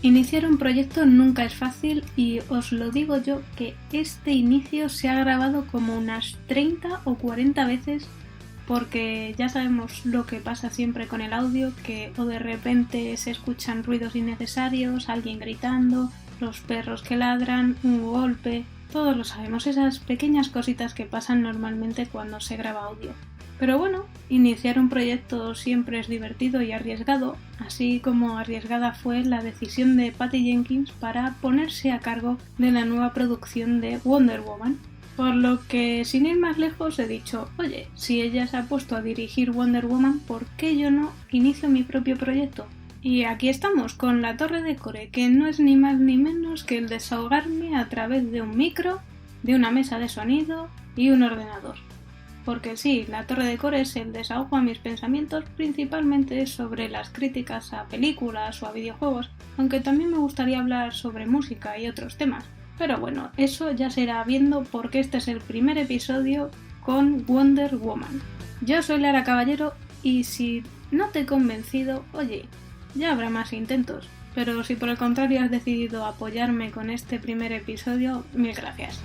Iniciar un proyecto nunca es fácil y os lo digo yo que este inicio se ha grabado como unas 30 o 40 veces porque ya sabemos lo que pasa siempre con el audio, que o de repente se escuchan ruidos innecesarios, alguien gritando, los perros que ladran, un golpe... Todos lo sabemos, esas pequeñas cositas que pasan normalmente cuando se graba audio. Pero bueno, iniciar un proyecto siempre es divertido y arriesgado, así como arriesgada fue la decisión de Patty Jenkins para ponerse a cargo de la nueva producción de Wonder Woman. Por lo que, sin ir más lejos, he dicho, oye, si ella se ha puesto a dirigir Wonder Woman, ¿por qué yo no inicio mi propio proyecto? Y aquí estamos, con la torre de Core, que no es ni más ni menos que el desahogarme a través de un micro, de una mesa de sonido y un ordenador. Porque sí, la torre de Core es el desahogo a mis pensamientos, principalmente sobre las críticas a películas o a videojuegos, aunque también me gustaría hablar sobre música y otros temas. Pero bueno, eso ya será viendo porque este es el primer episodio con Wonder Woman. Yo soy Lara Caballero y si no te he convencido, oye, ya habrá más intentos. Pero si por el contrario has decidido apoyarme con este primer episodio, mil gracias.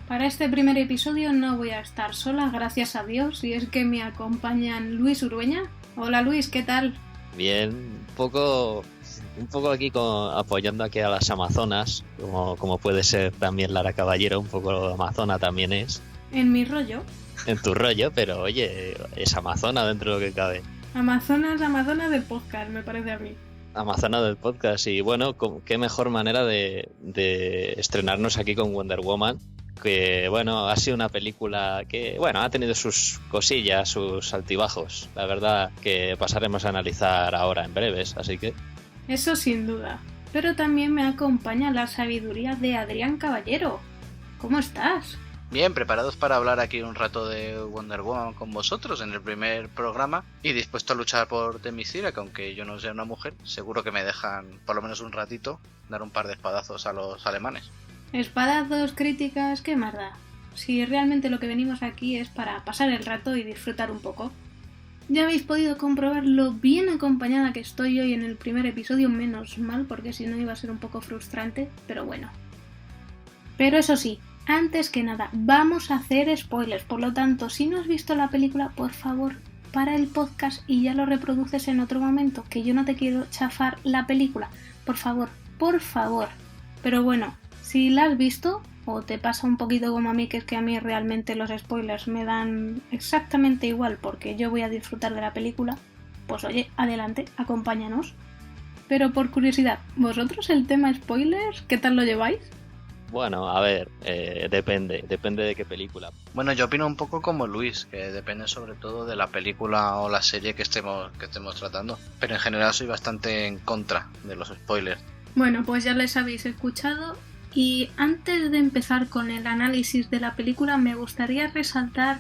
Para este primer episodio no voy a estar sola, gracias a Dios, y es que me acompañan Luis Urueña. Hola Luis, ¿qué tal? Bien, un poco aquí apoyando aquí a las amazonas, como puede ser también Lara Caballero, un poco amazona también es. En mi rollo. En tu rollo, pero oye, es amazona dentro de lo que cabe. Amazonas del podcast, me parece a mí. Amazona del podcast, y bueno, qué mejor manera de estrenarnos aquí con Wonder Woman, que bueno, ha sido una película que, bueno, ha tenido sus cosillas, sus altibajos, la verdad que pasaremos a analizar ahora en breves, así que... Eso sin duda, pero también me acompaña la sabiduría de Adrián Caballero. ¿Cómo estás? Bien, preparados para hablar aquí un rato de Wonder Woman con vosotros en el primer programa y dispuesto a luchar por Themyscira, que aunque yo no sea una mujer, seguro que me dejan por lo menos un ratito dar un par de espadazos a los alemanes. Espadazos, críticas, ¿qué más da? Si realmente lo que venimos aquí es para pasar el rato y disfrutar un poco. Ya habéis podido comprobar lo bien acompañada que estoy hoy en el primer episodio, menos mal, porque si no iba a ser un poco frustrante, pero bueno. Pero eso sí, antes que nada, vamos a hacer spoilers, por lo tanto, si no has visto la película, por favor, para el podcast y ya lo reproduces en otro momento, que yo no te quiero chafar la película. Por favor, por favor. Pero bueno, si la has visto, o te pasa un poquito como a mí, que es que a mí realmente los spoilers me dan exactamente igual porque yo voy a disfrutar de la película, pues oye, adelante, acompáñanos. Pero por curiosidad, ¿vosotros el tema spoilers, qué tal lo lleváis? Bueno, a ver, depende de qué película. Bueno, yo opino un poco como Luis, que depende sobre todo de la película o la serie que estemos tratando, pero en general soy bastante en contra de los spoilers. Bueno, pues ya les habéis escuchado. Y antes de empezar con el análisis de la película me gustaría resaltar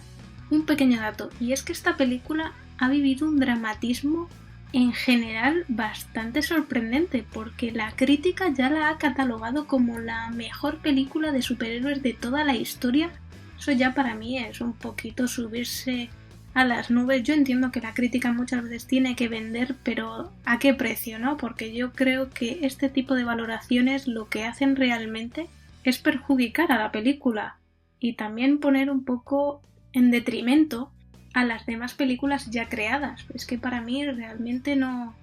un pequeño dato, y es que esta película ha vivido un dramatismo en general bastante sorprendente, porque la crítica ya la ha catalogado como la mejor película de superhéroes de toda la historia. Eso ya para mí es un poquito subirse a las nubes. Yo entiendo que la crítica muchas veces tiene que vender, pero ¿a qué precio, no? Porque yo creo que este tipo de valoraciones lo que hacen realmente es perjudicar a la película y también poner un poco en detrimento a las demás películas ya creadas. Es que para mí realmente no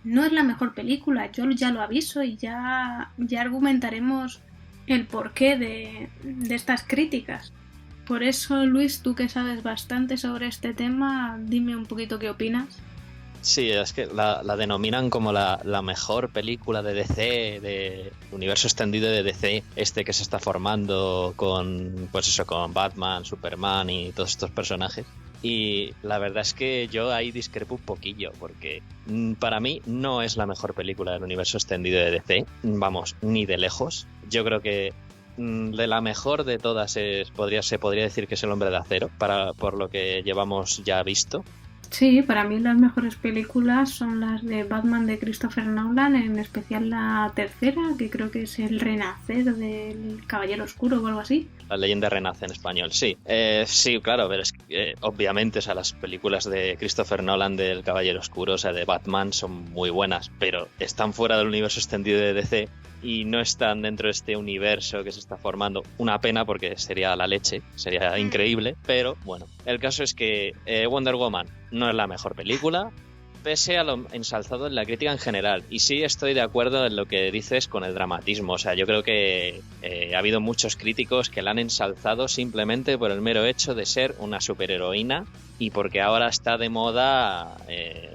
es la mejor película. Yo ya lo aviso y ya argumentaremos el porqué de estas críticas. Por eso, Luis, tú que sabes bastante sobre este tema, dime un poquito qué opinas. Sí, es que la denominan como la mejor película de DC, de universo extendido de DC, que se está formando con Batman, Superman y todos estos personajes. Y la verdad es que yo ahí discrepo un poquillo, porque para mí no es la mejor película del universo extendido de DC, vamos, ni de lejos. Yo creo que de la mejor de todas se podría decir que es El Hombre de Acero, por lo que llevamos ya visto. Sí, para mí las mejores películas son las de Batman de Christopher Nolan, en especial la tercera, que creo que es el renacer del Caballero Oscuro o algo así. La leyenda renace en español, sí. Sí, claro, pero es que, obviamente, o sea, las películas de Christopher Nolan del Caballero Oscuro, o sea, de Batman, son muy buenas, pero están fuera del universo extendido de DC y no están dentro de este universo que se está formando. Una pena porque sería la leche, sería increíble, pero bueno. El caso es que Wonder Woman no es la mejor película, pese a lo ensalzado en la crítica en general. Y sí estoy de acuerdo en lo que dices con el dramatismo. O sea, yo creo que ha habido muchos críticos que la han ensalzado simplemente por el mero hecho de ser una superheroína y porque ahora está de moda,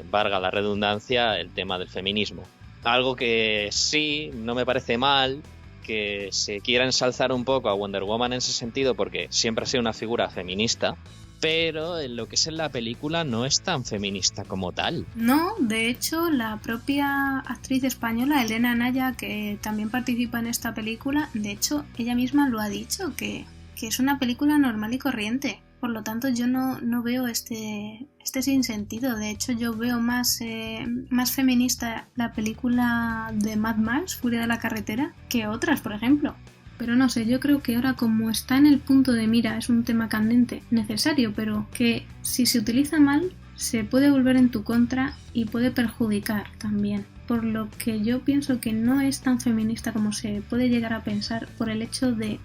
valga la redundancia, el tema del feminismo. Algo que sí, no me parece mal, que se quiera ensalzar un poco a Wonder Woman en ese sentido porque siempre ha sido una figura feminista, pero en lo que es en la película no es tan feminista como tal. No, de hecho, la propia actriz española, Elena Anaya, que también participa en esta película, de hecho, ella misma lo ha dicho, que es una película normal y corriente. Por lo tanto, yo no veo este sinsentido. De hecho, yo veo más feminista la película de Mad Max, Furia de la Carretera, que otras, por ejemplo. Pero no sé, yo creo que ahora como está en el punto de mira es un tema candente, necesario, pero que si se utiliza mal se puede volver en tu contra y puede perjudicar también. Por lo que yo pienso que no es tan feminista como se puede llegar a pensar por el hecho de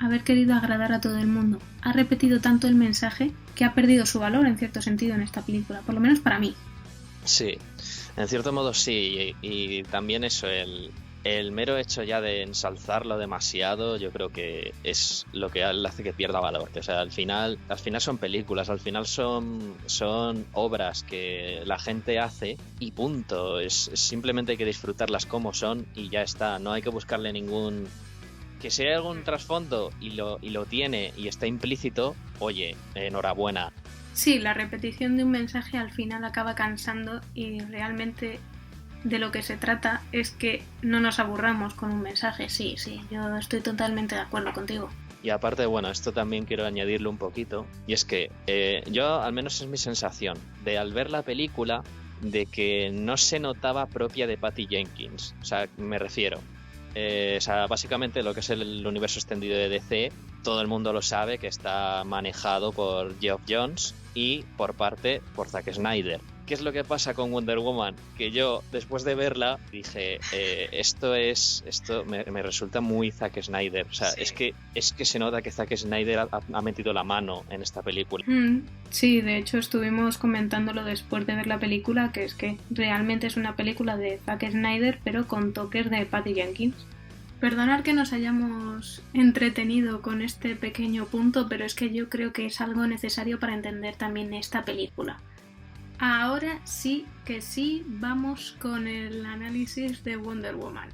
haber querido agradar a todo el mundo. Ha repetido tanto el mensaje que ha perdido su valor en cierto sentido en esta película, por lo menos para mí. Sí, en cierto modo sí, y también eso, el mero hecho ya de ensalzarlo demasiado, yo creo que es lo que hace que pierda valor. O sea, al final son películas, al final son obras que la gente hace y punto. Simplemente hay que disfrutarlas como son y ya está. No hay que buscarle ningún... Que si hay algún trasfondo y lo tiene y está implícito, oye, enhorabuena. Sí, la repetición de un mensaje al final acaba cansando y realmente de lo que se trata es que no nos aburramos con un mensaje. Sí, yo estoy totalmente de acuerdo contigo. Y aparte, bueno, esto también quiero añadirle un poquito, y es que yo, al menos es mi sensación, de al ver la película, de que no se notaba propia de Patty Jenkins. O sea, me refiero. O sea, básicamente lo que es el universo extendido de DC, todo el mundo lo sabe que está manejado por Geoff Johns y por Zack Snyder. ¿Qué es lo que pasa con Wonder Woman? Que yo, después de verla, dije, esto me resulta muy Zack Snyder. O sea, sí. es que se nota que Zack Snyder ha metido la mano en esta película. Sí, de hecho estuvimos comentándolo después de ver la película, que es que realmente es una película de Zack Snyder, pero con toques de Patty Jenkins. Perdonad que nos hayamos entretenido con este pequeño punto, pero es que yo creo que es algo necesario para entender también esta película. Ahora sí que sí, vamos con el análisis de Wonder Woman.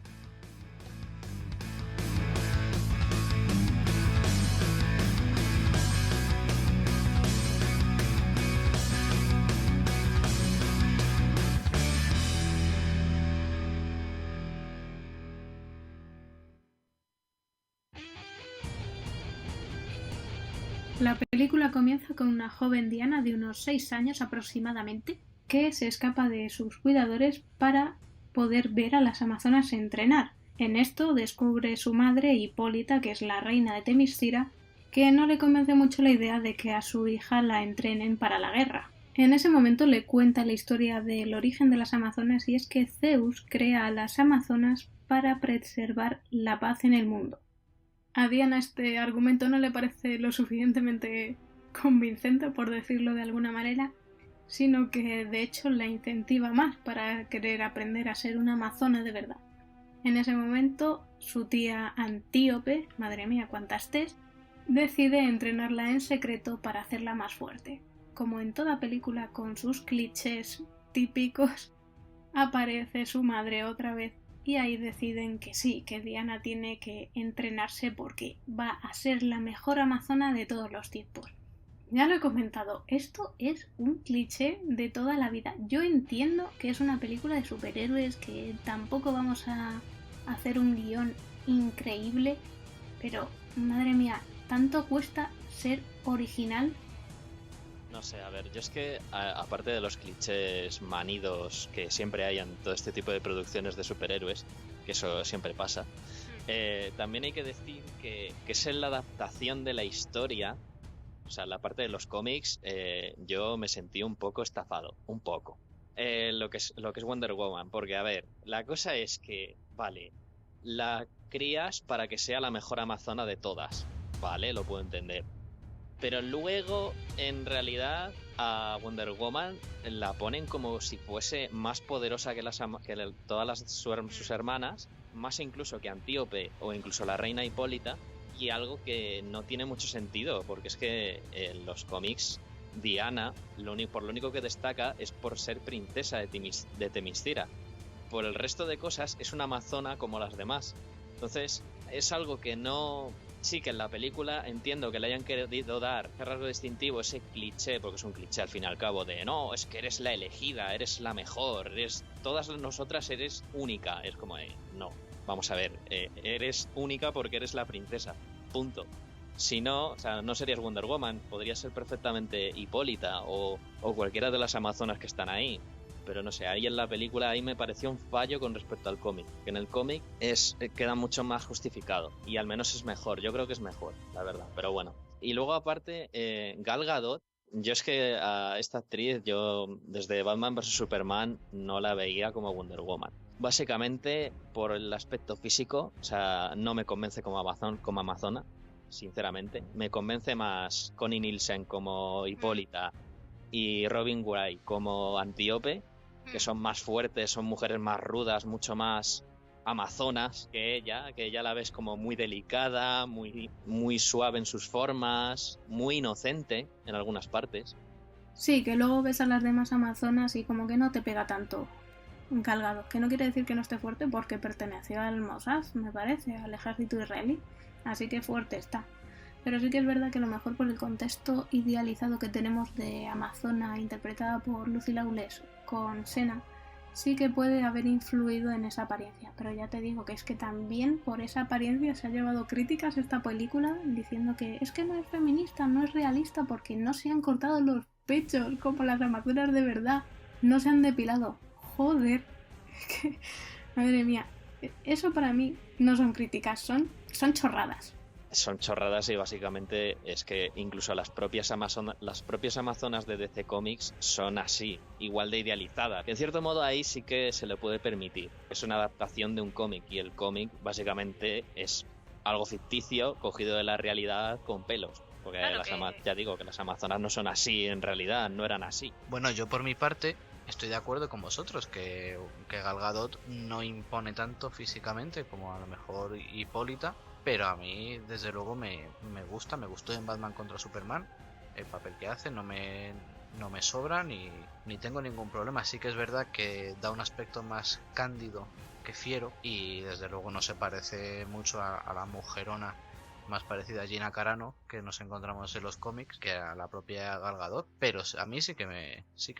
La película comienza con una joven Diana de unos 6 años aproximadamente que se escapa de sus cuidadores para poder ver a las amazonas entrenar. En esto descubre su madre, Hipólita, que es la reina de Temiscira, que no le convence mucho la idea de que a su hija la entrenen para la guerra. En ese momento le cuenta la historia del origen de las amazonas y es que Zeus crea a las amazonas para preservar la paz en el mundo. A Diana este argumento no le parece lo suficientemente convincente, por decirlo de alguna manera, sino que de hecho la incentiva más para querer aprender a ser una amazona de verdad. En ese momento su tía Antíope, madre mía cuántas tes, decide entrenarla en secreto para hacerla más fuerte. Como en toda película con sus clichés típicos, aparece su madre otra vez y ahí deciden que sí, que Diana tiene que entrenarse porque va a ser la mejor amazona de todos los tiempos. Ya lo he comentado, esto es un cliché de toda la vida. Yo entiendo que es una película de superhéroes, que tampoco vamos a hacer un guión increíble, pero madre mía, tanto cuesta ser original. No sé, a ver, yo es que, aparte de los clichés manidos que siempre hay en todo este tipo de producciones de superhéroes, que eso siempre pasa, también hay que decir que es en la adaptación de la historia, o sea, la parte de los cómics, yo me sentí un poco estafado, un poco. Lo que es Wonder Woman, porque, a ver, la cosa es que, vale, la crías para que sea la mejor amazona de todas, vale, lo puedo entender. Pero luego, en realidad, a Wonder Woman la ponen como si fuese más poderosa que todas sus hermanas, más incluso que Antíope o incluso la reina Hipólita, y algo que no tiene mucho sentido, porque es que en los cómics Diana, por lo único que destaca es por ser princesa de Temiscira. Por el resto de cosas es una amazona como las demás. Entonces, es algo que no... Sí, que en la película entiendo que le hayan querido dar ese rasgo distintivo, ese cliché, porque es un cliché al fin y al cabo, de no, es que eres la elegida, eres la mejor, todas nosotras eres única. Es como, no, vamos a ver, eres única porque eres la princesa, punto. Si no, o sea, no serías Wonder Woman, podría ser perfectamente Hipólita o cualquiera de las amazonas que están ahí. Pero no sé, ahí en la película ahí me pareció un fallo con respecto al cómic, que en el cómic queda mucho más justificado y al menos es mejor, yo creo que es mejor, la verdad, pero bueno. Y luego aparte, Gal Gadot, yo es que a esta actriz, yo desde Batman vs Superman no la veía como Wonder Woman. Básicamente por el aspecto físico, o sea, no me convence como amazona, sinceramente. Me convence más Connie Nielsen como Hipólita y Robin Wright como Antíope, que son más fuertes, son mujeres más rudas, mucho más amazonas que ella la ves como muy delicada, muy, muy suave en sus formas, muy inocente en algunas partes. Sí, que luego ves a las demás amazonas y como que no te pega tanto Gal Gadot, que no quiere decir que no esté fuerte porque perteneció al Mossad, me parece, al ejército israelí, así que fuerte está. Pero sí que es verdad que a lo mejor por el contexto idealizado que tenemos de Amazona interpretada por Lucy Lawless con Senna, sí que puede haber influido en esa apariencia. Pero ya te digo que es que también por esa apariencia se ha llevado críticas esta película diciendo que es que no es feminista, no es realista porque no se han cortado los pechos como las amazonas de verdad, no se han depilado. Joder, madre mía, eso para mí no son críticas, son chorradas. Son chorradas y básicamente es que incluso las propias amazonas de DC Comics son así, igual de idealizadas. En cierto modo ahí sí que se le puede permitir. Es una adaptación de un cómic y el cómic básicamente es algo ficticio cogido de la realidad con pelos. Porque claro ya digo que las amazonas no son así en realidad, no eran así. Bueno, yo por mi parte estoy de acuerdo con vosotros que Gal Gadot no impone tanto físicamente como a lo mejor Hipólita. Pero a mí, desde luego, me gustó en Batman contra Superman. El papel que hace no me sobra ni tengo ningún problema. Sí que es verdad que da un aspecto más cándido que fiero y desde luego no se parece mucho a la mujerona más parecida a Gina Carano que nos encontramos en los cómics que a la propia Gal Gadot. Pero a mí sí que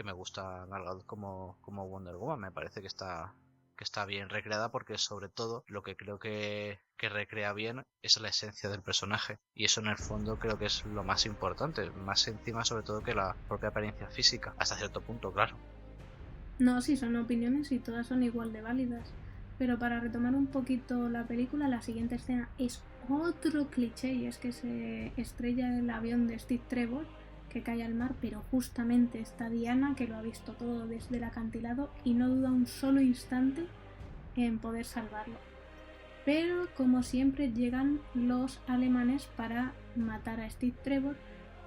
me gusta Gal Gadot como Wonder Woman. Me parece que está bien recreada porque sobre todo lo que creo que recrea bien es la esencia del personaje y eso en el fondo creo que es lo más importante, más encima sobre todo que la propia apariencia física, hasta cierto punto, claro. No, sí, son opiniones y todas son igual de válidas, pero para retomar un poquito la película, la siguiente escena es otro cliché y es que se estrella el avión de Steve Trevor que cae al mar, pero justamente está Diana que lo ha visto todo desde el acantilado y no duda un solo instante en poder salvarlo. Pero como siempre llegan los alemanes para matar a Steve Trevor,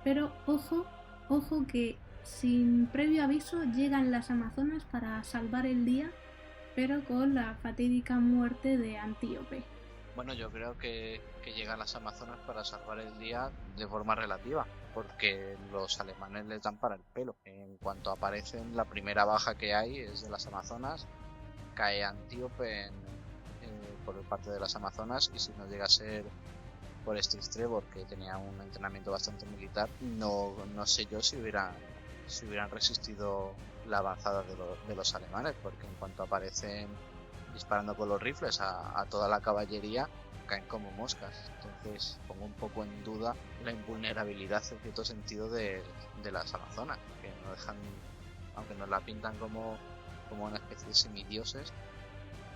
pero ojo que sin previo aviso llegan las amazonas para salvar el día, pero con la fatídica muerte de Antíope. Bueno, yo creo que llegan las amazonas para salvar el día de forma relativa, porque los alemanes les dan para el pelo. En cuanto aparecen, la primera baja que hay es de las amazonas, cae Antíope por parte de las amazonas y si no llega a ser por Steve Trevor, que tenía un entrenamiento bastante militar, no sé yo si hubieran resistido la avanzada de los alemanes, porque en cuanto aparecen disparando con los rifles a toda la caballería, caen como moscas. Entonces pongo un poco en duda la invulnerabilidad en cierto sentido de las amazonas, que no dejan, aunque nos la pintan como una especie de semidioses,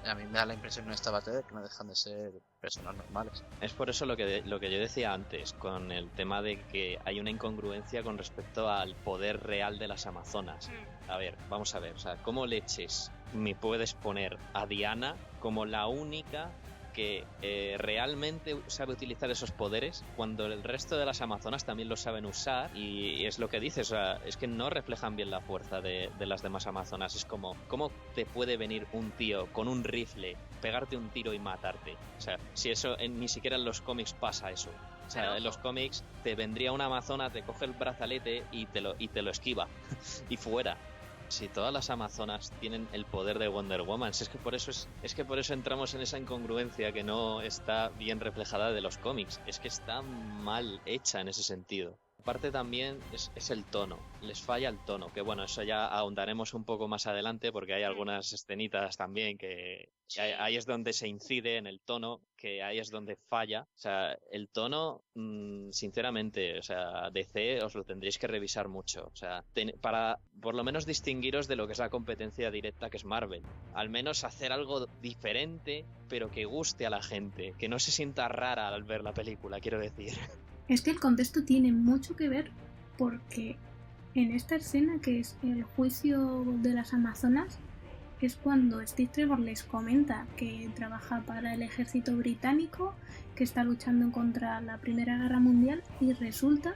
a mí me da la impresión en esta batalla de que no dejan de ser personas normales. Es por eso lo que yo decía antes, con el tema de que hay una incongruencia con respecto al poder real de las amazonas. A ver, vamos a ver, o sea, ¿cómo leches me puedes poner a Diana como la única que realmente sabe utilizar esos poderes cuando el resto de las amazonas también lo saben usar? Y es lo que dices, o sea, es que no reflejan bien la fuerza de las demás amazonas. Es como, ¿cómo te puede venir un tío con un rifle, pegarte un tiro y matarte? O sea, si eso ni siquiera en los cómics pasa eso. O sea, en los cómics te vendría una amazona, te coge el brazalete y te lo esquiva y fuera. Si todas las amazonas tienen el poder de Wonder Woman, es que por eso entramos en esa incongruencia que no está bien reflejada de los cómics. Es que está mal hecha en ese sentido. Aparte también es el tono, les falla el tono, que bueno, eso ya ahondaremos un poco más adelante porque hay algunas escenitas también que ahí es donde se incide en el tono, que ahí es donde falla. O sea, el tono, sinceramente, o sea, DC os lo tendréis que revisar mucho, o sea, para por lo menos distinguiros de lo que es la competencia directa que es Marvel. Al menos hacer algo diferente, pero que guste a la gente, que no se sienta rara al ver la película, quiero decir. Es que el contexto tiene mucho que ver porque en esta escena, que es el juicio de las amazonas, es cuando Steve Trevor les comenta que trabaja para el ejército británico, que está luchando contra la Primera Guerra Mundial, y resulta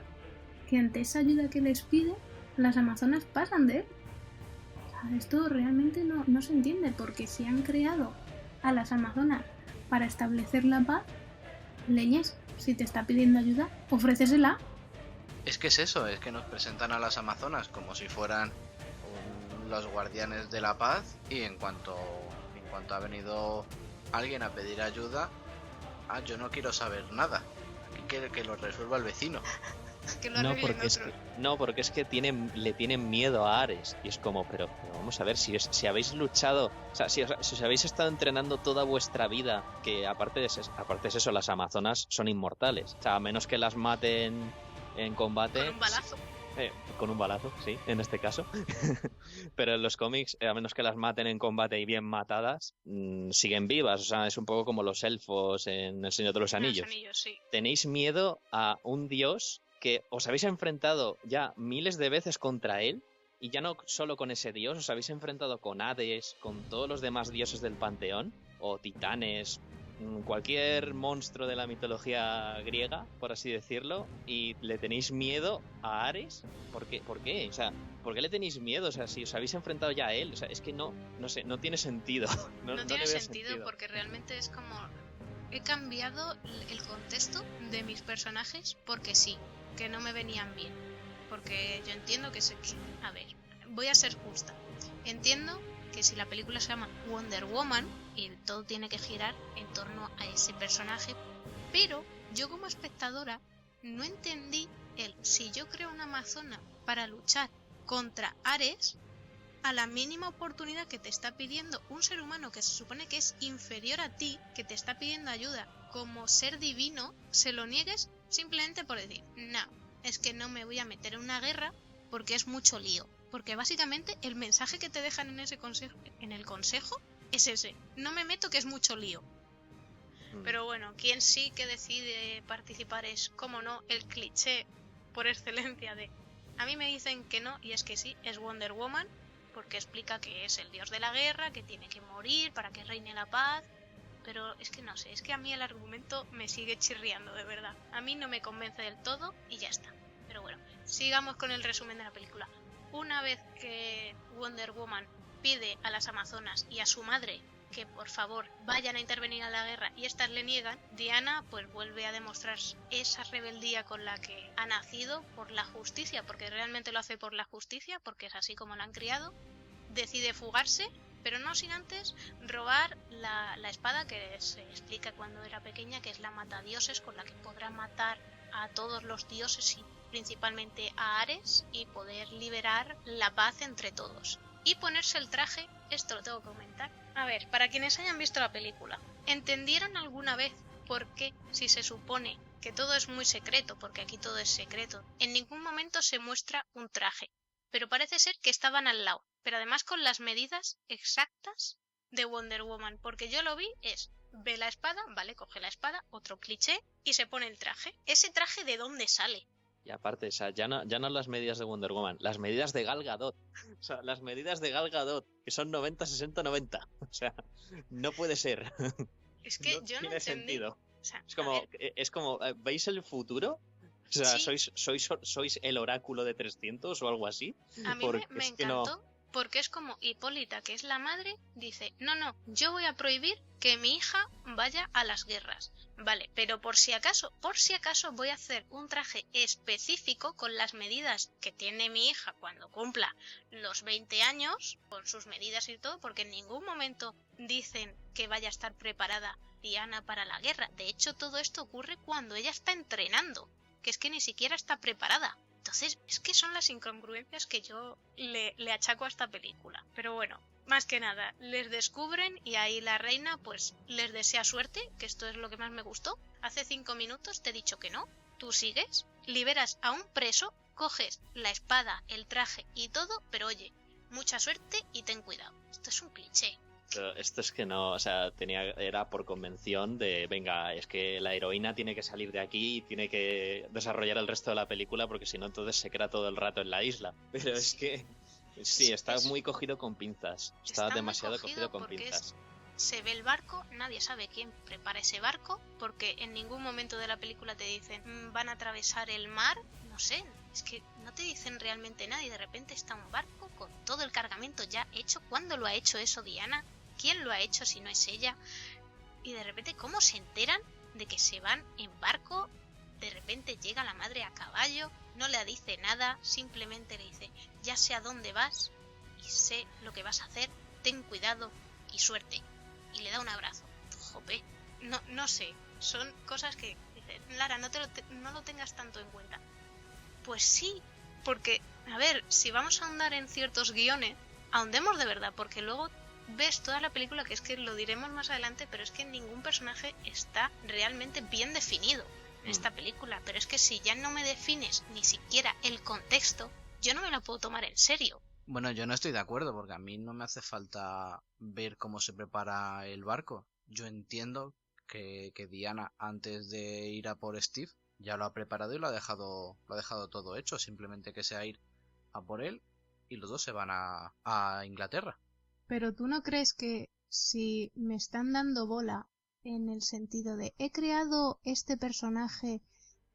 que ante esa ayuda que les pide, las amazonas pasan de él. O sea, esto realmente no se entiende, porque si han creado a las amazonas para establecer la paz, leñes, si te está pidiendo ayuda, ofrécesela. Es que es eso, es que nos presentan a las amazonas como si fueran los guardianes de la paz, y en cuanto ha venido alguien a pedir ayuda, yo no quiero saber nada, aquí que lo resuelva el vecino. Que lo arreglen otros. Porque es que le tienen miedo a Ares, y es como, pero vamos a ver, si habéis luchado, o sea, si os habéis estado entrenando toda vuestra vida, que aparte es eso, las amazonas son inmortales, o sea, a menos que las maten en combate. Con un balazo. Con un balazo, sí, en este caso. Pero en los cómics, a menos que las maten en combate y bien matadas, siguen vivas. O sea, es un poco como los elfos en El Señor de los Anillos. Sí. Tenéis miedo a un dios que os habéis enfrentado ya miles de veces contra él, y ya no solo con ese dios, os habéis enfrentado con Hades, con todos los demás dioses del panteón, o titanes, cualquier monstruo de la mitología griega, por así decirlo, y le tenéis miedo a Ares. ¿Por qué? O sea, ¿por qué le tenéis miedo? O sea, si os habéis enfrentado ya a él, o sea, es que no sé, no tiene sentido. No tiene sentido porque realmente es como... He cambiado el contexto de mis personajes porque sí, que no me venían bien. Porque yo entiendo que a ver, voy a ser justa. Entiendo que si la película se llama Wonder Woman y todo tiene que girar en torno a ese personaje, pero yo como espectadora no entendí si yo creo una amazona para luchar contra Ares, a la mínima oportunidad que te está pidiendo un ser humano que se supone que es inferior a ti, que te está pidiendo ayuda como ser divino, se lo niegues simplemente por decir, no, es que no me voy a meter en una guerra porque es mucho lío. Porque básicamente el mensaje que te dejan en el consejo es ese, no me meto que es mucho lío. Pero bueno, quien sí que decide participar es, como no, el cliché por excelencia de... A mí me dicen que no, y es que sí, es Wonder Woman, porque explica que es el dios de la guerra, que tiene que morir para que reine la paz. Pero es que no sé, es que a mí el argumento me sigue chirriando, de verdad. A mí no me convence del todo y ya está. Pero bueno, sigamos con el resumen de la película. Una vez que Wonder Woman pide a las amazonas y a su madre que por favor vayan a intervenir a la guerra y estas le niegan, Diana pues vuelve a demostrar esa rebeldía con la que ha nacido por la justicia, porque realmente lo hace por la justicia, porque es así como la han criado. Decide fugarse, pero no sin antes robar la espada que se explica cuando era pequeña, que es la matadioses, con la que podrá matar a todos los dioses y principalmente a Ares, y poder liberar la paz entre todos. Y ponerse el traje, esto lo tengo que comentar, A ver, para quienes hayan visto la película, ¿entendieron alguna vez por qué, si se supone que todo es muy secreto, porque aquí todo es secreto, en ningún momento se muestra un traje? Pero parece ser que estaban al lado, pero además con las medidas exactas de Wonder Woman, porque yo lo vi ve la espada, vale, coge la espada, otro cliché, y se pone el traje. ¿Ese traje de dónde sale? Y aparte, o sea, ya no las medidas de Wonder Woman, las medidas de Gal Gadot. O sea, las medidas de Gal Gadot, que son 90, 60, 90. O sea, no puede ser. Es que No yo no tiene entendí. sentido. O sea, Es como, ¿veis el futuro? O sea, Sí. ¿sois el oráculo de 300 o algo así? A mí Porque me es que no. encantó porque es como Hipólita, que es la madre, dice, no, yo voy a prohibir que mi hija vaya a las guerras. Vale, pero por si acaso voy a hacer un traje específico con las medidas que tiene mi hija cuando cumpla los 20 años, con sus medidas y todo, porque en ningún momento dicen que vaya a estar preparada Diana para la guerra. De hecho, todo esto ocurre cuando ella está entrenando, que es que ni siquiera está preparada. Entonces, es que son las incongruencias que yo le achaco a esta película. Pero bueno, más que nada, les descubren y ahí la reina pues les desea suerte, que esto es lo que más me gustó. Hace 5 minutos te he dicho que no, tú sigues, liberas a un preso, coges la espada, el traje y todo, pero oye, mucha suerte y ten cuidado. Esto es un cliché. Esto es que no, o sea, era por convención de, venga, es que la heroína tiene que salir de aquí y tiene que desarrollar el resto de la película porque si no entonces se queda todo el rato en la isla. Pero es que sí, está muy cogido con pinzas, está demasiado cogido con pinzas. Se ve el barco, nadie sabe quién prepara ese barco, porque en ningún momento de la película te dicen van a atravesar el mar, no sé, es que no te dicen realmente nada y de repente está un barco con todo el cargamento ya hecho. ¿Cuándo lo ha hecho eso Diana? ¿Quién lo ha hecho si no es ella? Y de repente, ¿cómo se enteran de que se van en barco? De repente llega la madre a caballo, no le dice nada, simplemente le dice, ya sé a dónde vas y sé lo que vas a hacer, ten cuidado y suerte. Y le da un abrazo. Jope, no sé, son cosas que dice, Lara, no lo tengas tanto en cuenta. Pues sí, porque, a ver, si vamos a ahondar en ciertos guiones, ahondemos de verdad, porque luego ves toda la película, que es que lo diremos más adelante, pero es que ningún personaje está realmente bien definido en esta película. Pero es que si ya no me defines ni siquiera el contexto, yo no me la puedo tomar en serio. Bueno, yo no estoy de acuerdo porque a mí no me hace falta ver cómo se prepara el barco. Yo entiendo que Diana, antes de ir a por Steve, ya lo ha preparado y lo ha dejado todo hecho. Simplemente que sea ir a por él y los dos se van a Inglaterra. Pero ¿tú no crees que si me están dando bola en el sentido de he creado este personaje,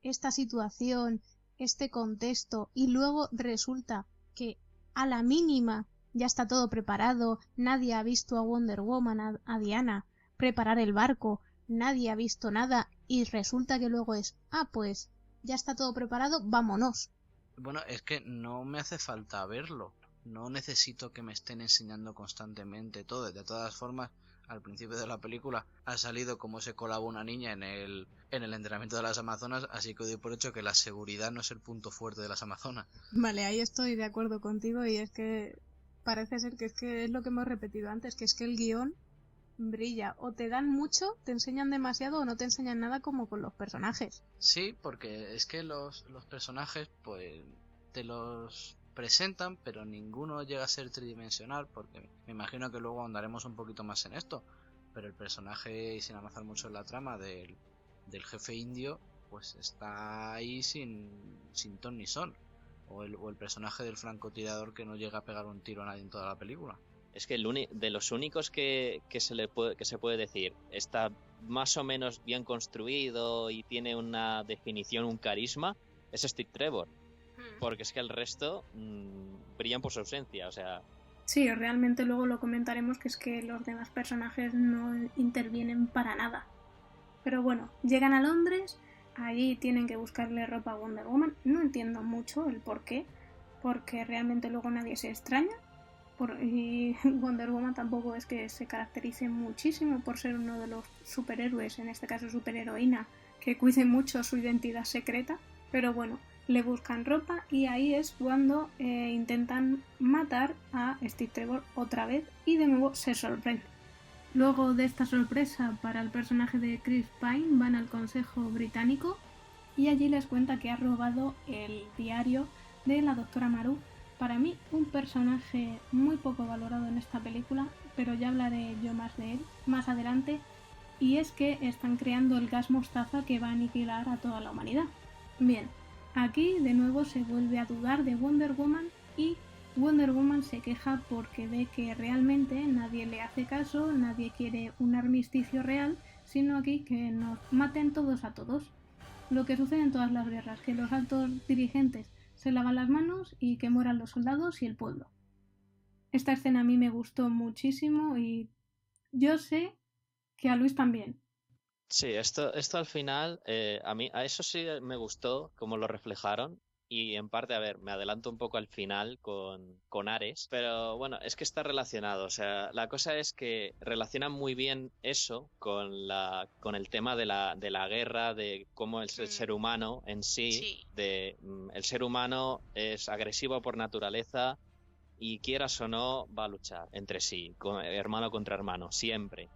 esta situación, este contexto y luego resulta que a la mínima ya está todo preparado, nadie ha visto a Wonder Woman, a Diana preparar el barco, nadie ha visto nada y resulta que luego es, pues ya está todo preparado, vámonos? Bueno, es que no me hace falta verlo. No necesito que me estén enseñando constantemente todo. De todas formas, al principio de la película ha salido cómo se colaba una niña en el entrenamiento de las Amazonas, así que doy por hecho que la seguridad no es el punto fuerte de las Amazonas. Vale, ahí estoy de acuerdo contigo y es que parece ser que es lo que hemos repetido antes, que es que el guión brilla. O te dan mucho, te enseñan demasiado o no te enseñan nada como con los personajes. Sí, porque es que los personajes pues te los presentan, pero ninguno llega a ser tridimensional, porque me imagino que luego ahondaremos un poquito más en esto, pero el personaje, y sin avanzar mucho en la trama del jefe indio, pues está ahí sin ton ni son, o el personaje del francotirador que no llega a pegar un tiro a nadie en toda la película. Es que de los únicos que se puede decir está más o menos bien construido y tiene una definición, un carisma, es Steve Trevor. Porque es que el resto brillan por su ausencia, o sea... Sí, realmente luego lo comentaremos, que es que los demás personajes no intervienen para nada. Pero bueno, llegan a Londres, allí tienen que buscarle ropa a Wonder Woman. No entiendo mucho el por qué, porque realmente luego nadie se extraña. Y Wonder Woman tampoco es que se caracterice muchísimo por ser uno de los superhéroes, en este caso superheroína, que cuide mucho su identidad secreta. Pero bueno, le buscan ropa y ahí es cuando intentan matar a Steve Trevor otra vez y de nuevo se sorprende. Luego de esta sorpresa para el personaje de Chris Pine van al Consejo Británico y allí les cuenta que ha robado el diario de la doctora Maru. Para mí un personaje muy poco valorado en esta película, pero ya hablaré yo más de él más adelante, y es que están creando el gas mostaza que va a aniquilar a toda la humanidad. Bien, aquí de nuevo se vuelve a dudar de Wonder Woman y Wonder Woman se queja porque ve que realmente nadie le hace caso, nadie quiere un armisticio real, sino aquí que nos maten todos a todos. Lo que sucede en todas las guerras, que los altos dirigentes se lavan las manos y que mueran los soldados y el pueblo. Esta escena a mí me gustó muchísimo y yo sé que a Luis también. Sí, esto al final, a eso sí me gustó, cómo lo reflejaron. Y en parte, a ver, me adelanto un poco al final con Ares, pero bueno, es que está relacionado. O sea, la cosa es que relacionan muy bien eso con el tema de la guerra, de cómo el ser humano en sí, el ser humano es agresivo por naturaleza. Y quieras o no, va a luchar entre sí, hermano contra hermano, siempre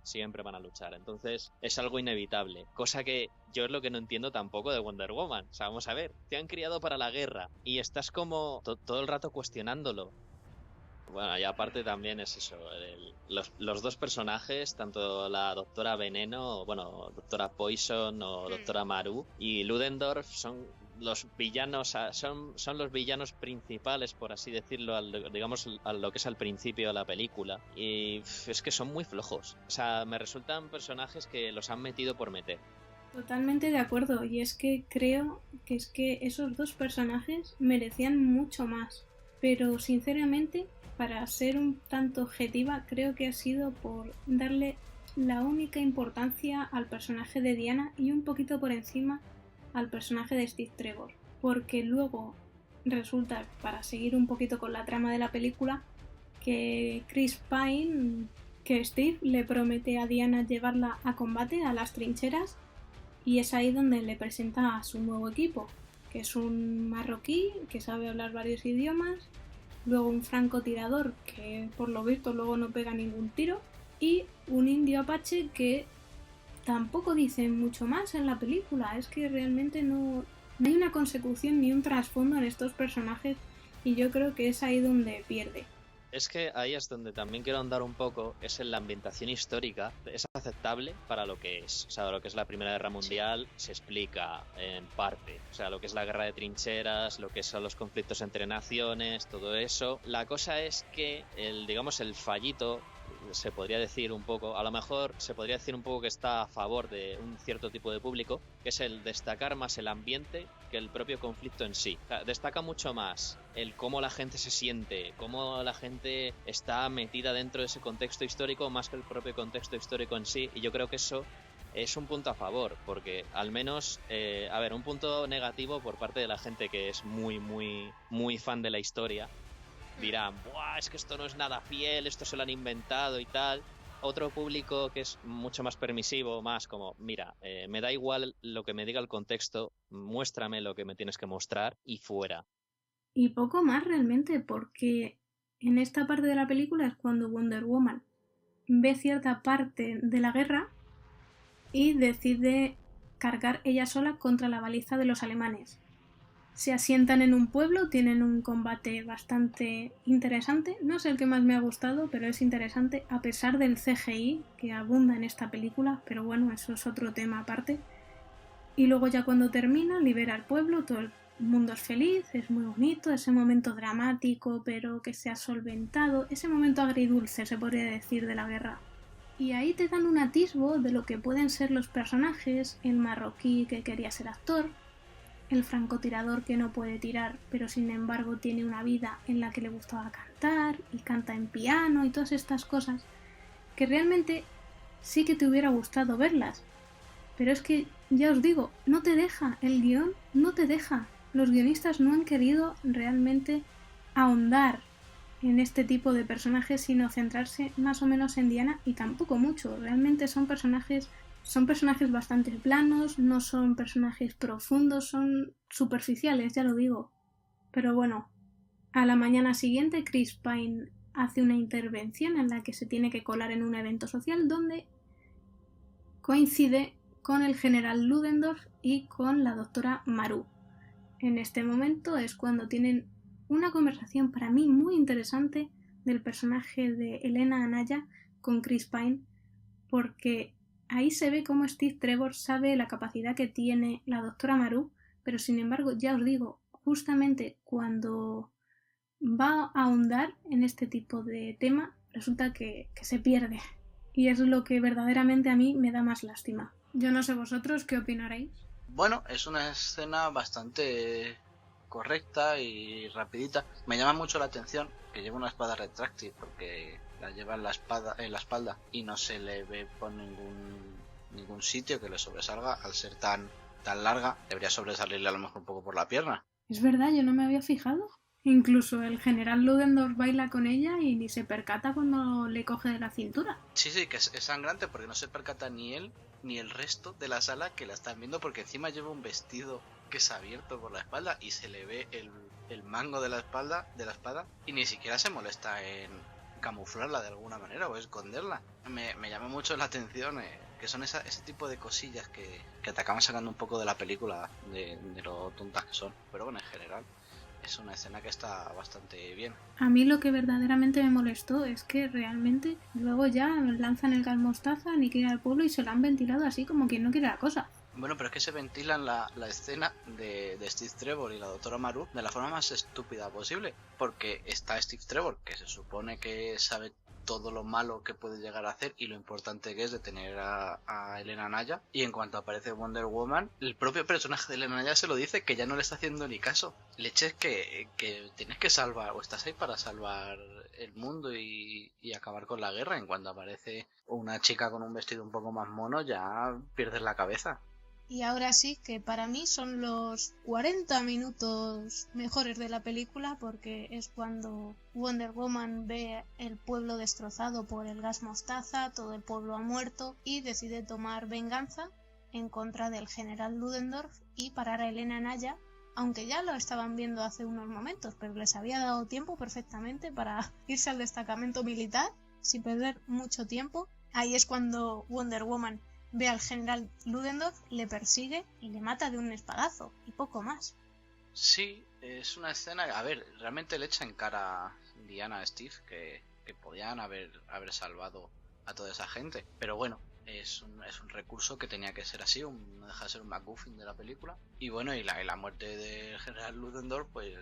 van a luchar. Entonces es algo inevitable, cosa que yo es lo que no entiendo tampoco de Wonder Woman. O sea, vamos a ver, te han criado para la guerra y estás como todo el rato cuestionándolo. Bueno, y aparte también es eso, los dos personajes, tanto la doctora Veneno, bueno, doctora Poison o doctora Maru y Ludendorff son los villanos, son los villanos principales, por así decirlo, digamos, a lo que es al principio de la película. Y es que son muy flojos. O sea, me resultan personajes que los han metido por meter. Totalmente de acuerdo, y es que creo que esos dos personajes merecían mucho más. Pero sinceramente, para ser un tanto objetiva, creo que ha sido por darle la única importancia al personaje de Diana y un poquito por encima al personaje de Steve Trevor, porque luego resulta, para seguir un poquito con la trama de la película, que Chris Pine, que Steve le promete a Diana llevarla a combate a las trincheras, y es ahí donde le presenta a su nuevo equipo, que es un marroquí que sabe hablar varios idiomas, luego un francotirador que por lo visto luego no pega ningún tiro, y un indio apache que tampoco dice mucho más en la película. Es que realmente no hay una consecución ni un trasfondo en estos personajes, y yo creo que es ahí donde pierde. Es que ahí es donde también quiero andar un poco, es en la ambientación histórica, es aceptable para lo que es. O sea, lo que es la Primera Guerra Mundial se explica en parte. O sea, lo que es la guerra de trincheras, lo que son los conflictos entre naciones, todo eso. La cosa es que el fallito, se podría decir un poco, a lo mejor se podría decir un poco que está a favor de un cierto tipo de público, que es el destacar más el ambiente que el propio conflicto en sí. O sea, destaca mucho más el cómo la gente se siente, cómo la gente está metida dentro de ese contexto histórico más que el propio contexto histórico en sí, y yo creo que eso es un punto a favor, porque al menos, un punto negativo por parte de la gente que es muy, muy, muy fan de la historia, dirán, ¡buah! Es que esto no es nada fiel, esto se lo han inventado y tal. Otro público que es mucho más permisivo, más como, mira, me da igual lo que me diga el contexto, muéstrame lo que me tienes que mostrar y fuera. Y poco más realmente, porque en esta parte de la película es cuando Wonder Woman ve cierta parte de la guerra y decide cargar ella sola contra la baliza de los alemanes. Se asientan en un pueblo, tienen un combate bastante interesante. No es el que más me ha gustado, pero es interesante a pesar del CGI que abunda en esta película, pero bueno, eso es otro tema aparte. Y luego ya cuando termina, libera al pueblo, todo el mundo es feliz, es muy bonito, ese momento dramático pero que se ha solventado, ese momento agridulce se podría decir de la guerra. Y ahí te dan un atisbo de lo que pueden ser los personajes, el marroquí que quería ser actor, el francotirador que no puede tirar pero sin embargo tiene una vida en la que le gustaba cantar y canta en piano y todas estas cosas que realmente sí que te hubiera gustado verlas, pero es que ya os digo, no te deja, el guión no te deja, los guionistas no han querido realmente ahondar en este tipo de personajes sino centrarse más o menos en Diana, y tampoco mucho, realmente son personajes bastante planos, no son personajes profundos, son superficiales, ya lo digo. Pero bueno, a la mañana siguiente Chris Pine hace una intervención en la que se tiene que colar en un evento social donde coincide con el general Ludendorff y con la doctora Maru. En este momento es cuando tienen una conversación para mí muy interesante del personaje de Elena Anaya con Chris Pine, porque ahí se ve cómo Steve Trevor sabe la capacidad que tiene la doctora Maru, pero sin embargo, ya os digo, justamente cuando va a ahondar en este tipo de tema, resulta que se pierde. Y es lo que verdaderamente a mí me da más lástima. Yo no sé vosotros qué opinaréis. Bueno, es una escena bastante correcta y rapidita. Me llama mucho la atención que lleva una espada retráctil porque la lleva en la espalda y no se le ve por ningún sitio que le sobresalga. Al ser tan larga, debería sobresalirle a lo mejor un poco por la pierna. Es verdad, yo no me había fijado. Incluso el general Ludendorff baila con ella y ni se percata cuando le coge de la cintura. Sí, que es sangrante porque no se percata ni él ni el resto de la sala que la están viendo, porque encima lleva un vestido que es abierto por la espalda y se le ve el mango de la espada y ni siquiera se molesta en camuflarla de alguna manera o esconderla. Me llama mucho la atención que son ese tipo de cosillas que te acaban sacando un poco de la película de lo tontas que son, pero bueno, en general es una escena que está bastante bien. A mí lo que verdaderamente me molestó es que realmente luego ya lanzan el gas mostaza, aniquilan al pueblo y se lo han ventilado así como quien no quiere la cosa. Bueno, pero es que se ventilan la escena de Steve Trevor y la doctora Maru de la forma más estúpida posible, porque está Steve Trevor, que se supone que sabe todo lo malo que puede llegar a hacer y lo importante que es detener a Elena Anaya, y en cuanto aparece Wonder Woman, el propio personaje de Elena Anaya se lo dice, que ya no le está haciendo ni caso. Leches que tienes que salvar, o estás ahí para salvar el mundo y acabar con la guerra. En cuanto aparece una chica con un vestido un poco más mono, ya pierdes la cabeza. Y ahora sí que para mí son los 40 minutos mejores de la película, porque es cuando Wonder Woman ve el pueblo destrozado por el gas mostaza, todo el pueblo ha muerto y decide tomar venganza en contra del general Ludendorff y parar a Elena Anaya, aunque ya lo estaban viendo hace unos momentos, pero les había dado tiempo perfectamente para irse al destacamento militar sin perder mucho tiempo. Ahí es cuando Wonder Woman ve al general Ludendorff, le persigue y le mata de un espadazo, y poco más. Sí, es una escena... A ver, realmente le echa en cara Diana a Steve que podían haber salvado a toda esa gente. Pero bueno, es un recurso que tenía que ser así, no deja de ser un MacGuffin de la película. Y bueno, y la muerte del general Ludendorff, pues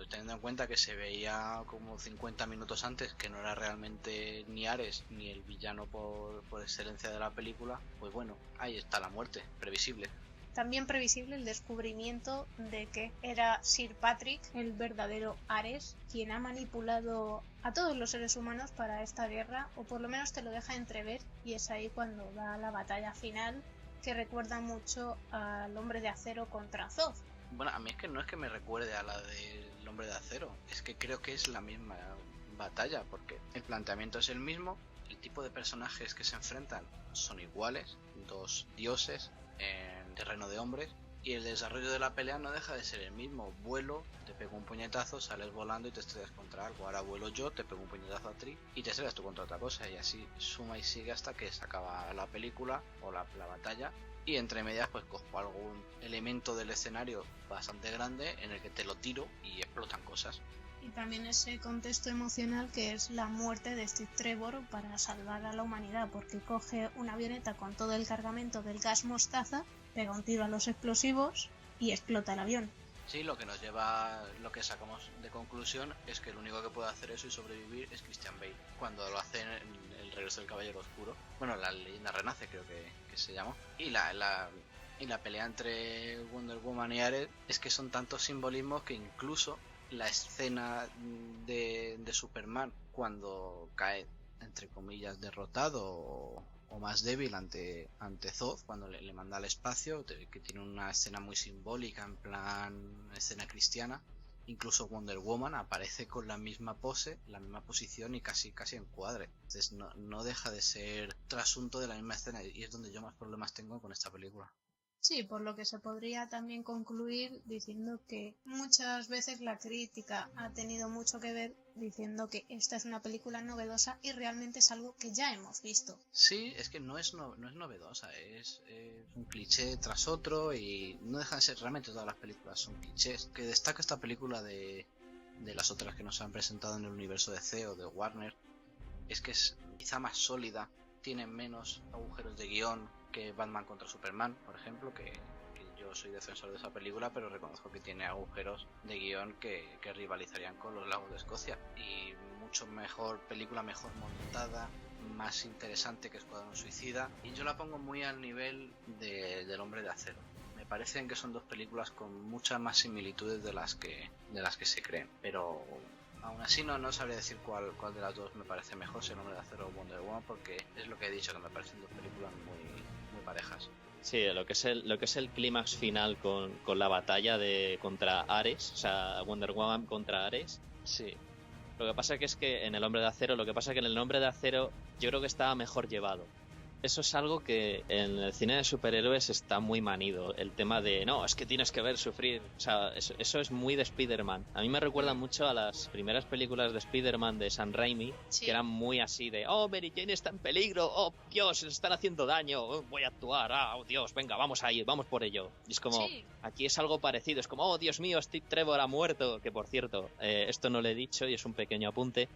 teniendo en cuenta que se veía como 50 minutos antes que no era realmente ni Ares ni el villano por excelencia de la película, pues bueno, ahí está la muerte, previsible. También previsible el descubrimiento de que era Sir Patrick, el verdadero Ares, quien ha manipulado a todos los seres humanos para esta guerra, o por lo menos te lo deja entrever, y es ahí cuando da la batalla final, que recuerda mucho al Hombre de Acero contra Zod. Bueno, a mí es que no es que me recuerde a la del Hombre de Acero, es que creo que es la misma batalla, porque el planteamiento es el mismo, el tipo de personajes que se enfrentan son iguales, dos dioses en terreno de hombres, y el desarrollo de la pelea no deja de ser el mismo. Vuelo, te pego un puñetazo, sales volando y te estrellas contra algo. Ahora vuelo yo, te pego un puñetazo a ti y te estrellas tú contra otra cosa, y así suma y sigue hasta que se acaba la película o la batalla. Y entre medias pues cojo algún elemento del escenario bastante grande en el que te lo tiro y explotan cosas. Y también ese contexto emocional que es la muerte de Steve Trevor para salvar a la humanidad, porque coge una avioneta con todo el cargamento del gas mostaza, pega un tiro a los explosivos y explota el avión. Sí, lo que nos lleva, lo que sacamos de conclusión es que el único que puede hacer eso y sobrevivir es Christian Bale, cuando lo hace en El Regreso del Caballero Oscuro. Bueno, La Leyenda Renace creo que se llama. Y la pelea entre Wonder Woman y Ares es que son tantos simbolismos que incluso la escena de Superman cuando cae, entre comillas, derrotado o más débil ante Zod, cuando le manda al espacio, que tiene una escena muy simbólica en plan escena cristiana. Incluso Wonder Woman aparece con la misma pose, la misma posición y casi encuadre. Entonces no deja de ser trasunto de la misma escena, y es donde yo más problemas tengo con esta película. Sí, por lo que se podría también concluir diciendo que muchas veces la crítica ha tenido mucho que ver diciendo que esta es una película novedosa y realmente es algo que ya hemos visto. Sí, es que no es novedosa, es un cliché tras otro y no dejan de ser, realmente todas las películas son clichés. Que destaca esta película de las otras que nos han presentado en el universo de C o de Warner es que es quizá más sólida, tiene menos agujeros de guión que Batman contra Superman, por ejemplo, que yo soy defensor de esa película, pero reconozco que tiene agujeros de guión que rivalizarían con Los Lagos de Escocia. Y mucho mejor película, mejor montada, más interesante que Escuadrón Suicida. Y yo la pongo muy al nivel del Hombre de Acero. Me parecen que son dos películas con muchas más similitudes de las que se creen, pero aún así no sabría decir cuál de las dos me parece mejor, si El Hombre de Acero o Wonder Woman, porque es lo que he dicho, que me parecen dos películas muy parejas. Sí, lo que es el clímax final con la batalla contra Ares, o sea, Wonder Woman contra Ares, sí. Lo que pasa es que en El Hombre de Acero, yo creo que estaba mejor llevado. Eso es algo que en el cine de superhéroes está muy manido. El tema de, no, es que tienes que ver sufrir. O sea, eso es muy de Spider-Man. A mí me recuerda mucho a las primeras películas de Spider-Man de Sam Raimi, sí, que eran muy así de, oh, Mary Jane está en peligro, oh, Dios, les están haciendo daño, oh, voy a actuar, oh, Dios, venga, vamos a ir, vamos por ello. Y es como, sí, aquí es algo parecido, es como, oh, Dios mío, Steve Trevor ha muerto. Que por cierto, esto no lo he dicho y es un pequeño apunte.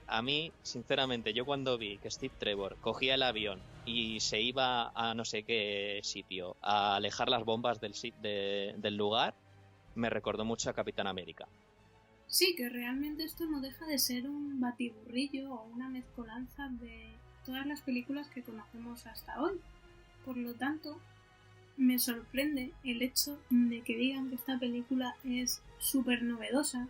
A mí, sinceramente, yo cuando vi que Steve Trevor cogía el avión y se iba a no sé qué sitio a alejar las bombas del lugar, me recordó mucho a Capitán América. Sí, que realmente esto no deja de ser un batiburrillo o una mezcolanza de todas las películas que conocemos hasta hoy. Por lo tanto, me sorprende el hecho de que digan que esta película es súper novedosa,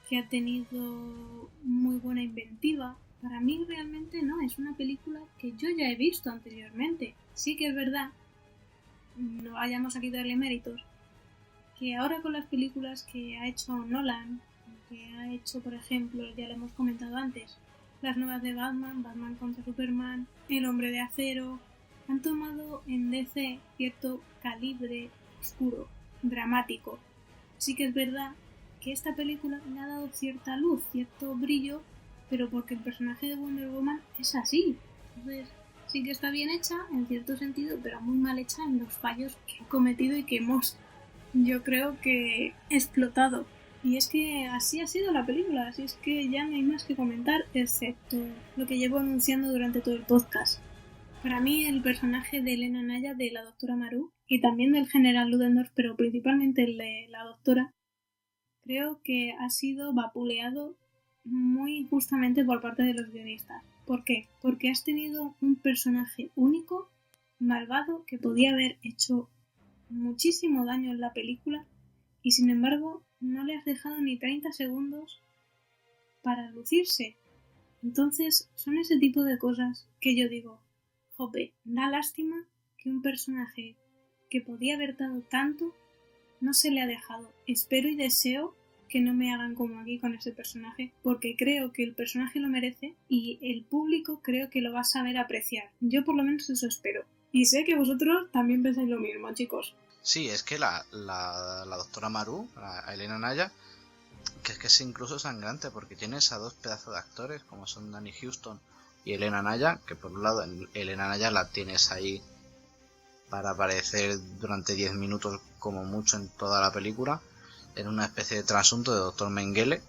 que ha tenido muy buena inventiva. Para mí realmente no, es una película que yo ya he visto anteriormente. Sí que es verdad, no vayamos a quitarle méritos, que ahora con las películas que ha hecho Nolan, que ha hecho, por ejemplo, ya lo hemos comentado antes, las nuevas de Batman, Batman contra Superman, El Hombre de Acero, han tomado en DC cierto calibre oscuro, dramático. Sí que es verdad que esta película le ha dado cierta luz, cierto brillo, pero porque el personaje de Wonder Woman es así. Entonces, sí que está bien hecha en cierto sentido, pero muy mal hecha en los fallos que ha cometido y que hemos, yo creo que, explotado. Y es que así ha sido la película, así es que ya no hay más que comentar, excepto lo que llevo anunciando durante todo el podcast. Para mí el personaje de Elena Naya, de la doctora Maru, y también del general Ludendorff, pero principalmente el de la doctora, creo que ha sido vapuleado muy injustamente por parte de los guionistas. ¿Por qué? Porque has tenido un personaje único, malvado, que podía haber hecho muchísimo daño en la película y sin embargo no le has dejado ni 30 segundos para lucirse. Entonces son ese tipo de cosas que yo digo, jope, da lástima que un personaje que podía haber dado tanto no se le ha dejado. Espero y deseo que no me hagan como aquí con ese personaje, porque creo que el personaje lo merece y el público creo que lo va a saber apreciar. Yo por lo menos eso espero. Y sé que vosotros también pensáis lo mismo, chicos. Sí, es que la doctora Maru, a Elena Naya, que es incluso sangrante, porque tienes a dos pedazos de actores, como son Danny Huston y Elena Naya, que por un lado Elena Naya la tienes ahí para aparecer durante 10 minutos como mucho en toda la película, en una especie de trasunto de Dr. Mengele,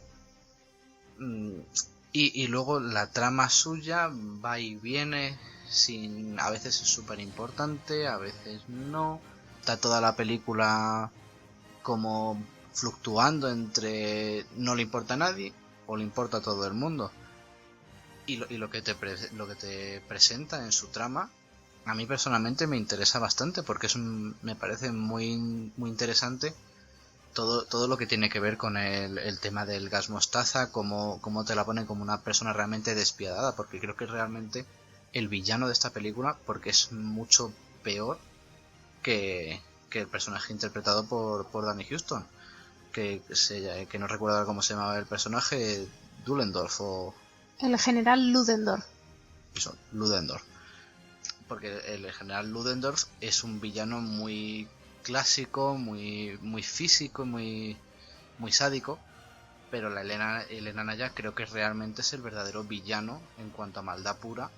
y luego la trama suya va y viene, a veces es súper importante, a veces no, está toda la película como fluctuando entre no le importa a nadie o le importa a todo el mundo, y lo que te presenta en su trama a mí personalmente me interesa bastante, porque me parece muy, muy interesante todo lo que tiene que ver con el tema del gas mostaza, cómo te la ponen como una persona realmente despiadada, porque creo que es realmente el villano de esta película, porque es mucho peor que el personaje interpretado por Danny Huston, que no recuerdo cómo se llamaba el personaje, Ludendorff o... El general Ludendorff. Eso, Ludendorff. porque el general Ludendorff es un villano muy clásico, muy físico, muy sádico, pero la Elena Naya creo que realmente es el verdadero villano en cuanto a maldad pura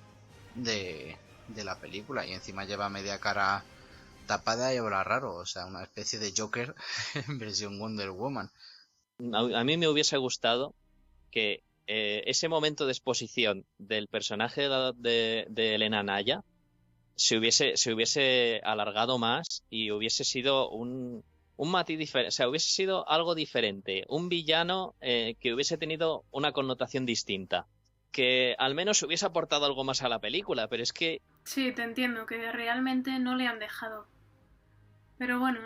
de la película, y encima lleva media cara tapada y habla raro, o sea, una especie de Joker en versión Wonder Woman. A mí me hubiese gustado que ese momento de exposición del personaje de Elena Naya se hubiese alargado más y hubiese sido un matiz diferente, o sea, hubiese sido algo diferente, un villano que hubiese tenido una connotación distinta, que al menos hubiese aportado algo más a la película, pero es que... Sí, te entiendo, que realmente no le han dejado. Pero bueno,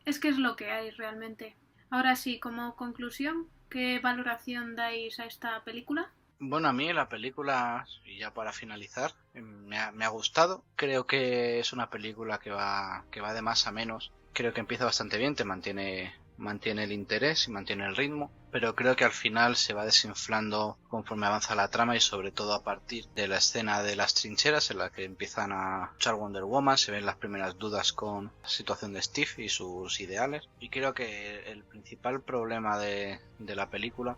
es que es lo que hay realmente. Ahora sí, como conclusión, ¿qué valoración dais a esta película? Bueno, a mí la película, y ya para finalizar, me ha gustado. Creo que es una película que va de más a menos. Creo que empieza bastante bien, te mantiene el interés y mantiene el ritmo, pero creo que al final se va desinflando conforme avanza la trama, y sobre todo a partir de la escena de las trincheras en la que empiezan a luchar Wonder Woman, se ven las primeras dudas con la situación de Steve y sus ideales, y creo que el principal problema de la película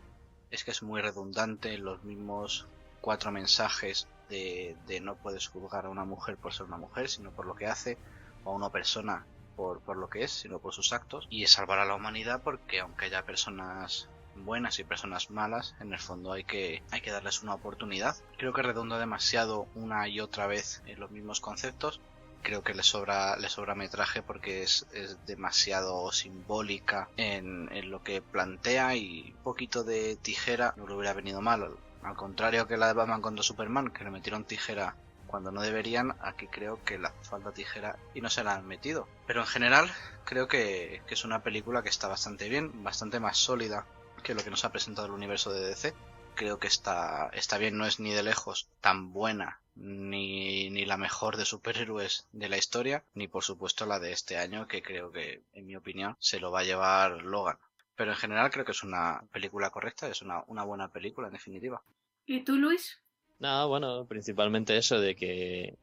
es que es muy redundante, los mismos 4 mensajes de no puedes juzgar a una mujer por ser una mujer, sino por lo que hace, o a una persona por lo que es, sino por sus actos, y es salvar a la humanidad, porque aunque haya personas buenas y personas malas, en el fondo hay que darles una oportunidad. Creo que redonda demasiado una y otra vez en los mismos conceptos. Creo que le sobra metraje, porque es demasiado simbólica en lo que plantea, y un poquito de tijera no le hubiera venido mal. Al contrario que la de Batman contra Superman, que le metieron tijera cuando no deberían, aquí creo que le falta tijera y no se la han metido. Pero en general creo que es una película que está bastante bien, bastante más sólida que lo que nos ha presentado el universo de DC. Creo que está bien, no es ni de lejos tan buena ni la mejor de superhéroes de la historia, ni por supuesto la de este año, que creo que, en mi opinión, se lo va a llevar Logan. Pero en general creo que es una película correcta, es una buena película en definitiva. ¿Y tú, Luis? No, bueno, principalmente eso de que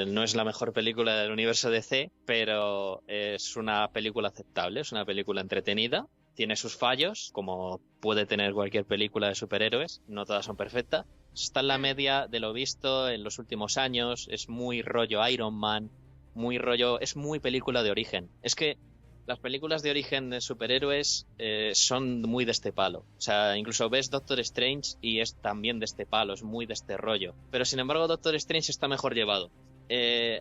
no es la mejor película del universo DC, pero es una película aceptable, es una película entretenida, tiene sus fallos, como puede tener cualquier película de superhéroes, no todas son perfectas. Está en la media de lo visto en los últimos años, es muy rollo Iron Man, es muy película de origen. Es que las películas de origen de superhéroes son muy de este palo. O sea, incluso ves Doctor Strange y es también de este palo, es muy de este rollo. Pero sin embargo, Doctor Strange está mejor llevado.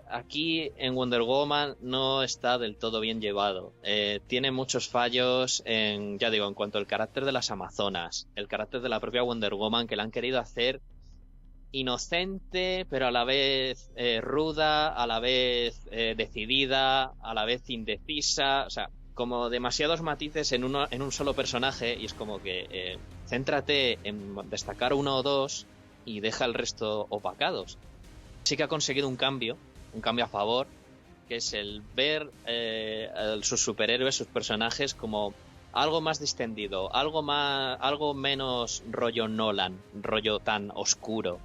Aquí en Wonder Woman no está del todo bien llevado. Tiene muchos fallos en cuanto al carácter de las Amazonas, el carácter de la propia Wonder Woman, que la han querido hacer inocente, pero a la vez ruda, a la vez decidida, a la vez indecisa, o sea, como demasiados matices en un solo personaje, y es como que céntrate en destacar uno o dos y deja el resto opacados. Sí que ha conseguido un cambio a favor, que es el ver sus superhéroes, sus personajes como algo más distendido, algo menos rollo Nolan, rollo tan oscuro.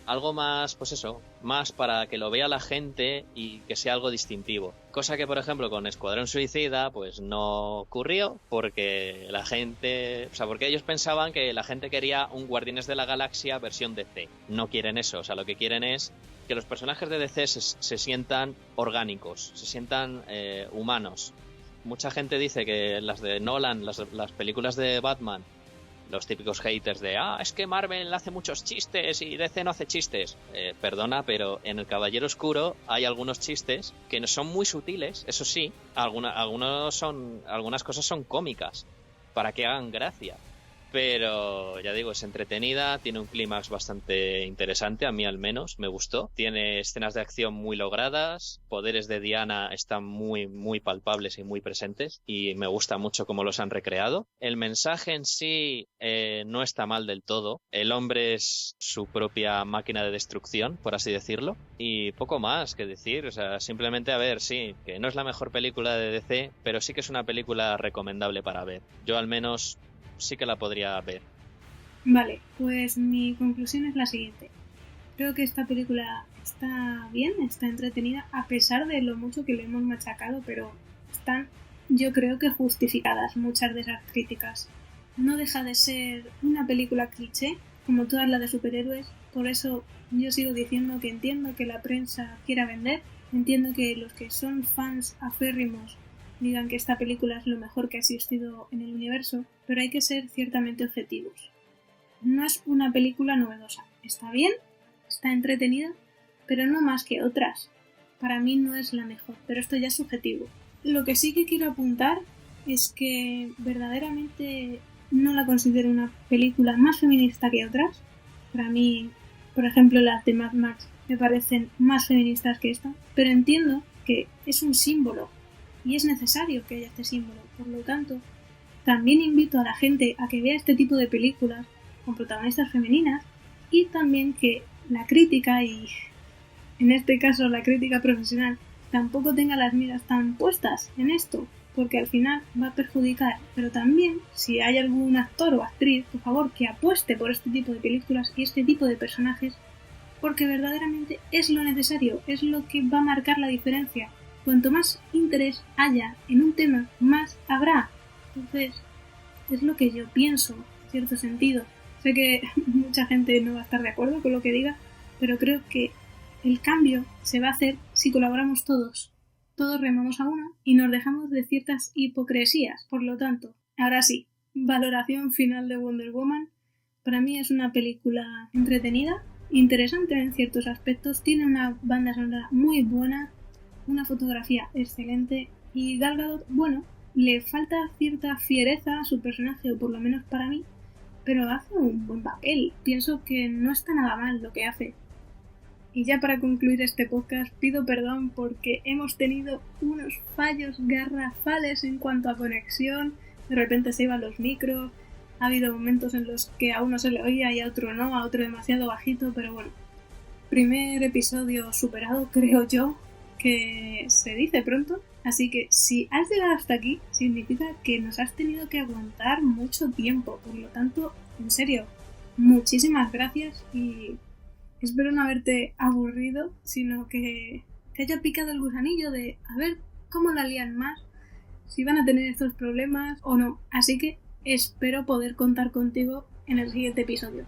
Algo más, pues eso, más para que lo vea la gente y que sea algo distintivo. Cosa que, por ejemplo, con Escuadrón Suicida, pues no ocurrió, porque la gente, o sea, porque ellos pensaban que la gente quería un Guardianes de la Galaxia versión DC. No quieren eso, o sea, lo que quieren es que los personajes de DC se sientan orgánicos, se sientan humanos. Mucha gente dice que las de Nolan, las películas de Batman, los típicos haters de es que Marvel hace muchos chistes y DC no hace chistes. Perdona, pero en El Caballero Oscuro hay algunos chistes que no son muy sutiles, eso sí, algunas cosas son cómicas para que hagan gracia. Pero ya digo, es entretenida, tiene un clímax bastante interesante, a mí al menos me gustó. Tiene escenas de acción muy logradas, poderes de Diana están muy, muy palpables y muy presentes, y me gusta mucho cómo los han recreado. El mensaje en sí no está mal del todo. El hombre es su propia máquina de destrucción, por así decirlo, y poco más que decir. O sea, simplemente, a ver, sí, que no es la mejor película de DC, pero sí que es una película recomendable para ver. Yo al menos sí que la podría ver. Vale, pues mi conclusión es la siguiente. Creo que esta película está bien, está entretenida, a pesar de lo mucho que le hemos machacado, pero están, yo creo que justificadas muchas de esas críticas. No deja de ser una película cliché, como todas las de superhéroes, por eso yo sigo diciendo que entiendo que la prensa quiera vender, entiendo que los que son fans aférrimos digan que esta película es lo mejor que ha existido en el universo, pero hay que ser ciertamente objetivos. No es una película novedosa, está bien, está entretenida, pero no más que otras. Para mí no es la mejor, pero esto ya es subjetivo. Lo que sí que quiero apuntar es que verdaderamente no la considero una película más feminista que otras. Para mí, por ejemplo, las de Mad Max me parecen más feministas que esta, pero entiendo que es un símbolo y es necesario que haya este símbolo. Por lo tanto, también invito a la gente a que vea este tipo de películas con protagonistas femeninas y también que la crítica, y en este caso la crítica profesional, tampoco tenga las miras tan puestas en esto, porque al final va a perjudicar. Pero también, si hay algún actor o actriz, por favor, que apueste por este tipo de películas y este tipo de personajes, porque verdaderamente es lo necesario, es lo que va a marcar la diferencia. Cuanto más interés haya en un tema, más habrá. Entonces, es lo que yo pienso, en cierto sentido. Sé que mucha gente no va a estar de acuerdo con lo que diga, pero creo que el cambio se va a hacer si colaboramos todos. Todos remamos a una y nos dejamos de ciertas hipocresías. Por lo tanto, ahora sí, valoración final de Wonder Woman. Para mí es una película entretenida, interesante en ciertos aspectos, tiene una banda sonora muy buena, una fotografía excelente y Gal Gadot, bueno, le falta cierta fiereza a su personaje, o por lo menos para mí, pero hace un buen papel. Pienso que no está nada mal lo que hace. Y ya para concluir este podcast, pido perdón porque hemos tenido unos fallos garrafales en cuanto a conexión. De repente se iban los micros, ha habido momentos en los que a uno se le oía y a otro no, a otro demasiado bajito, pero bueno. Primer episodio superado, creo yo, que se dice pronto. Así que si has llegado hasta aquí, significa que nos has tenido que aguantar mucho tiempo. Por lo tanto, en serio, muchísimas gracias y espero no haberte aburrido, sino que te haya picado el gusanillo de a ver cómo la lían más, si van a tener estos problemas o no. Así que espero poder contar contigo en el siguiente episodio.